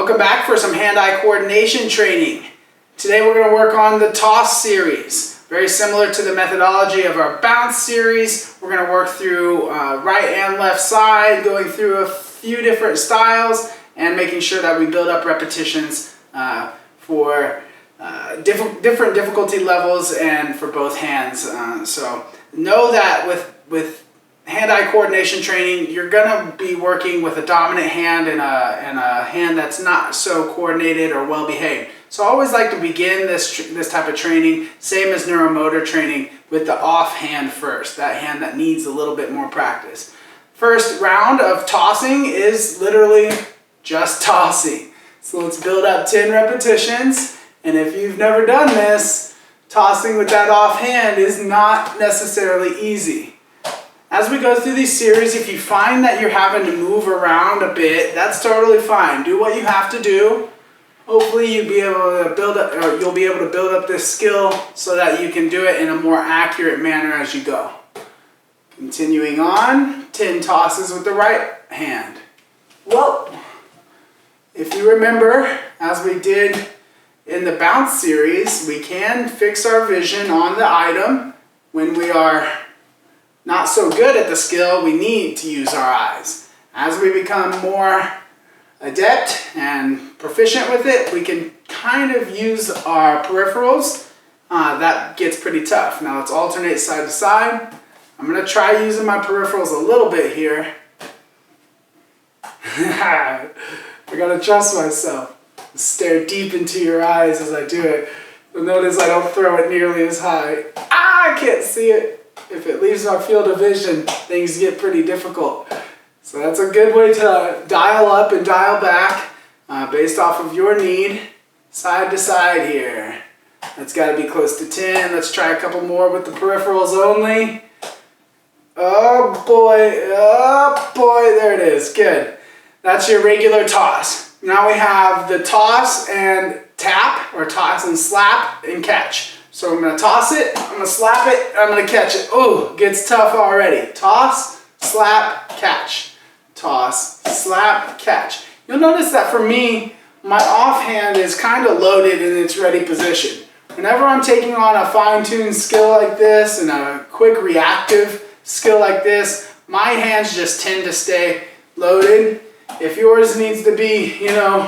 Welcome back for some hand-eye coordination training. Today we're going to work on the toss series. Very similar to the methodology of our bounce series. We're going to work through right and left side, going through a few different styles and making sure that we build up repetitions for different difficulty levels and for both hands. So know that with hand-eye coordination training, you're gonna be working with a dominant hand and a hand that's not so coordinated or well-behaved. So I always like to begin this type of training, same as neuromotor training, with the off hand first, that hand that needs a little bit more practice. First round of tossing is literally just tossing. So let's build up 10 repetitions, and if you've never done this, tossing with that off hand is not necessarily easy. As we go through these series, if you find that you're having to move around a bit, that's totally fine. Do what you have to do. Hopefully you'll be able to build up this skill so that you can do it in a more accurate manner as you go. Continuing on, 10 tosses with the right hand. Well, if you remember, as we did in the bounce series, we can fix our vision on the item. When we are not so good at the skill, we need to use our eyes. As we become more adept and proficient with it, we can kind of use our peripherals. That gets pretty tough. Now let's alternate side to side. I'm going to try using my peripherals a little bit here. I gotta trust myself. Stare deep into your eyes as I do it. You'll notice I don't throw it nearly as high. I can't see it. If it leaves our field of vision, things get pretty difficult. So that's a good way to dial up and dial back based off of your need, side to side here. That's got to be close to 10. Let's try a couple more with the peripherals only. Oh boy, there it is. Good. That's your regular toss. Now we have the toss and tap, or toss and slap and catch. So I'm going to toss it, I'm going to slap it, I'm going to catch it. Oh, gets tough already. Toss, slap, catch. Toss, slap, catch. You'll notice that for me, my offhand is kind of loaded in its ready position. Whenever I'm taking on a fine-tuned skill like this and a quick reactive skill like this, my hands just tend to stay loaded. If yours needs to be,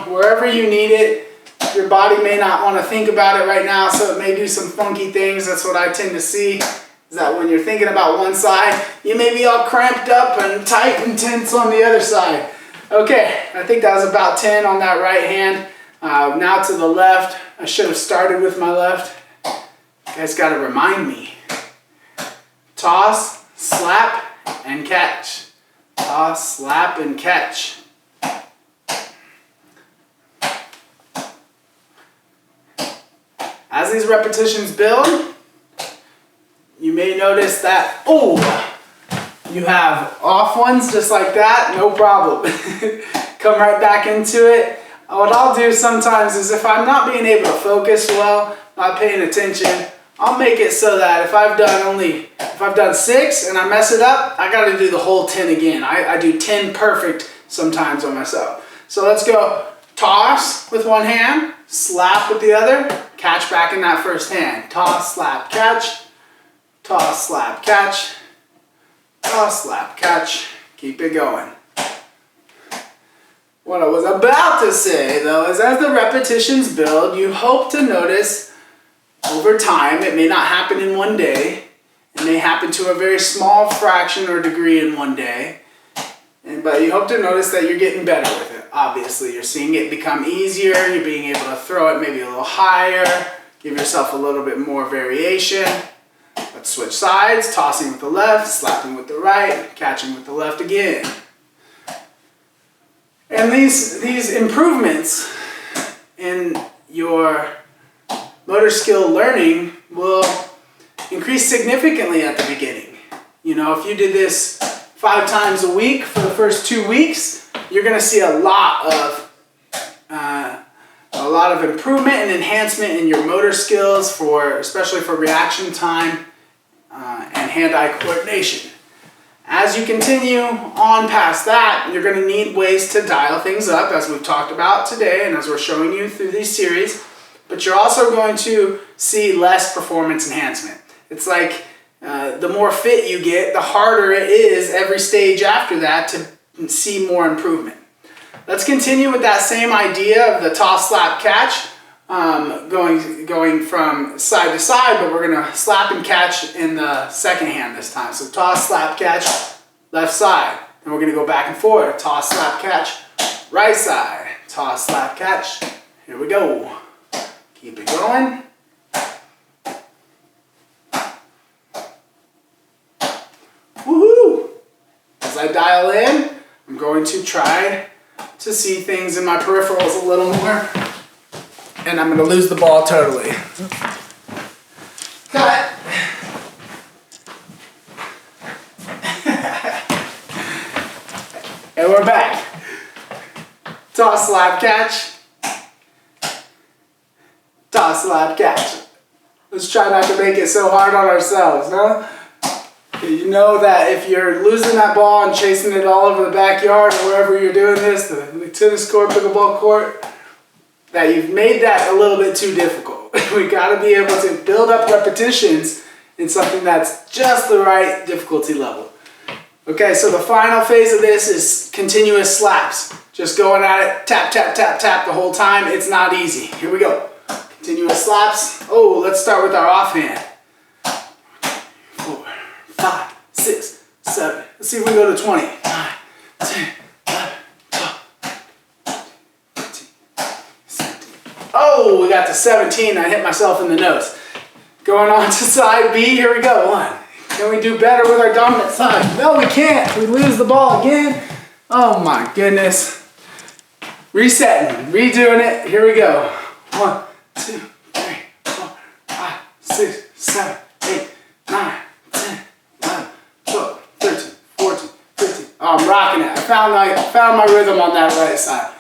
wherever you need it, your body may not want to think about it right now, so it may do some funky things. That's what I tend to see, is that when you're thinking about one side, you may be all cramped up and tight and tense on the other side. Okay, I think that was about 10 on that right hand. Now to the left. I should have started with my left. You guys got to remind me. Toss, slap, and catch. Toss, slap, and catch. As these repetitions build, you may notice that, you have off ones just like that, no problem. Come right back into it. What I'll do sometimes is if I'm not being able to focus well, not paying attention, I'll make it so that if I've done 6 and I mess it up, I got to do the whole 10 again. I do 10 perfect sometimes on myself. So let's go toss with one hand, slap with the other, catch back in that first hand. Toss, slap, catch. Toss, slap, catch. Toss, slap, catch. Keep it going. What I was about to say, though, is as the repetitions build, you hope to notice over time, it may not happen in one day. It may happen to a very small fraction or degree in one day. But you hope to notice that you're getting better with it. Obviously, you're seeing it become easier. You're being able to throw it maybe a little higher. Give yourself a little bit more variation. Let's switch sides. Tossing with the left, slapping with the right, catching with the left again. And these improvements in your motor skill learning will increase significantly at the beginning. If you did this 5 times a week for the first 2 weeks, you're going to see a lot of improvement and enhancement in your motor skills, especially for reaction time and hand-eye coordination. As you continue on past that, you're going to need ways to dial things up, as we've talked about today and as we're showing you through these series. But you're also going to see less performance enhancement. It's like the more fit you get, the harder it is every stage after that to see more improvement. Let's continue with that same idea of the toss, slap, catch, going from side to side, but we're going to slap and catch in the second hand this time. So toss, slap, catch, left side. And we're going to go back and forth. Toss, slap, catch, right side. Toss, slap, catch. Here we go. Keep it going. Woohoo! As I dial in, I'm going to try to see things in my peripherals a little more. And I'm going to lose the ball totally. Cut. And we're back. Toss, slap, catch. Toss, slap, catch. Let's try not to make it so hard on ourselves, huh? You know that if you're losing that ball and chasing it all over the backyard or wherever you're doing this, the tennis court, pickleball court, that you've made that a little bit too difficult. We got to be able to build up repetitions in something that's just the right difficulty level. Okay, so the final phase of this is continuous slaps. Just going at it, tap, tap, tap, tap the whole time. It's not easy. Here we go. Continuous slaps. Oh, let's start with our offhand. 4, 5, 6, 7. Let's see if we go to 20. 9, 10, 11, 12, 13, 17. Oh, we got to 17. I hit myself in the nose. Going on to side B. Here we go. 1. Can we do better with our dominant side? No, we can't. We lose the ball again. Oh my goodness. Resetting, redoing it. Here we go. 1, 2, 3, 4, 5, 6, 7, 8, 9, 10, 11, 12, 13, 14, 15. Oh, I'm rocking it. I found my rhythm on that right side.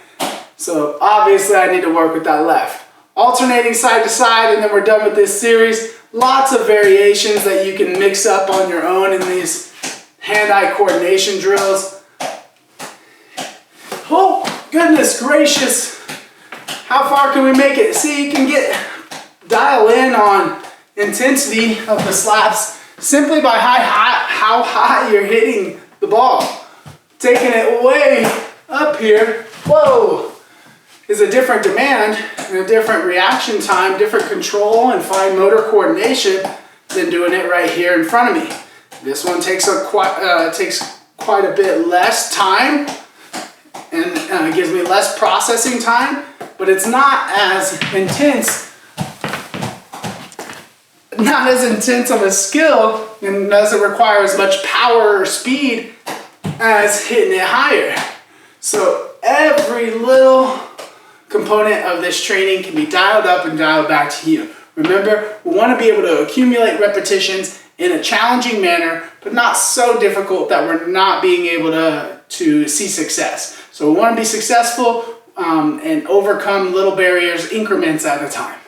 So obviously I need to work with that left. Alternating side to side, and then we're done with this series. Lots of variations that you can mix up on your own in these hand-eye coordination drills. Oh, goodness gracious. How far can we make it? See, you can dial in on intensity of the slaps simply by how high you're hitting the ball. Taking it way up here, whoa, is a different demand and a different reaction time, different control and fine motor coordination than doing it right here in front of me. This one takes quite a bit less time and gives me less processing time, but it's not as intense of a skill and doesn't require as much power or speed as hitting it higher. So every little component of this training can be dialed up and dialed back to you. Remember, we want to be able to accumulate repetitions in a challenging manner, but not so difficult that we're not being able to see success. So we want to be successful and overcome little barriers, increments at a time.